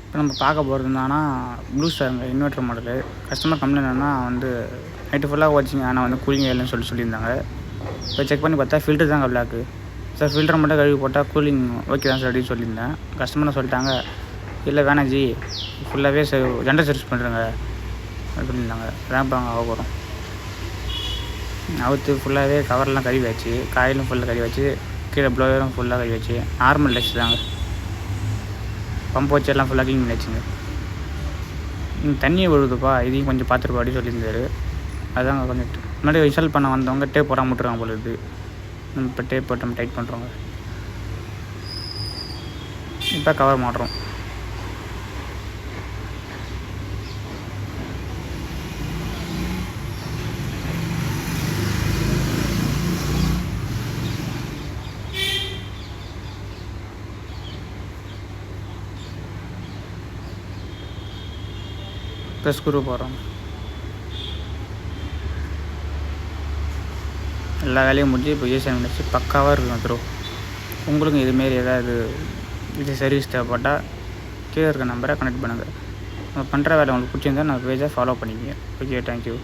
இப்போ நம்ம பார்க்க போகிறது என்னன்னா ப்ளூ ஸ்டாருங்க இன்வெர்ட்டர் மாடலு. கஸ்டமர் கம்ப்ளைண்ட் என்னன்னா நைட்டு ஃபுல்லாக ஓடிச்சிங்க, ஆனால் கூலிங் இல்லைன்னு சொல்லியிருந்தாங்க. இப்போ செக் பண்ணி பார்த்தா ஃபில்டர் தாங்க பிளாக்கு. சார் ஃபில்டர் மட்டும் கழுவி போட்டால் கூலிங் ஓகே தான் சார் அப்படின்னு சொல்லியிருந்தேன். கஸ்டமர் சொல்லிட்டாங்க, இல்லை வேணாம் ஜி, ஃபுல்லாகவே ஜென்ரல் சர்வீஸ் பண்ணுறேங்க அப்படின்னு சொல்லியிருந்தாங்க. அதான் பாங்க ஆக போகிறோம். அவுத்து ஃபுல்லாகவே கவர்லாம் கழுவி வச்சு, காயிலும் ஃபுல்லாக கழுவி வச்சு, கீழே ப்ளோயரும் ஃபுல்லாக கழுவி வச்சு, நார்மல் டெஸ்ட் தாங்க. பம்பு வச்சு எல்லாம் ஃபுல்லாக க்ளீன் பண்ணி வச்சுங்க. தண்ணி விழுதுப்பா, இதையும் கொஞ்சம் பார்த்துருப்பா அப்படின்னு சொல்லியிருந்தாரு. அதாங்க கொஞ்சம் முன்னாடி இன்ஸ்டால் பண்ண வந்தவங்க டேப் போடாமல் விட்டுருக்காங்க போல இருக்குது. இப்போ டேப் போட்டு நம்ம டைட் பண்ணுறோங்க. இப்போ கவர் மாட்டுறோம். இப்போ ஸ்க்ரூ போடுறோம். எல்லா வேலையும் முடிஞ்சு இப்போ யூஸ் பண்ணிச்சு பக்காவாக இருக்கும் த்ரோ. உங்களுக்கும் இதுமாரி ஏதாவது இது சர்வீஸ் தேவைப்பட்டால் கீழே இருக்க நம்பரை கனெக்ட் பண்ணுங்கள். நம்ம பண்ணுற வேலை உங்களுக்கு பிடிச்சிருந்தா நம்ம பேஜை ஃபாலோ பண்ணிக்கங்க. Okay, thank you.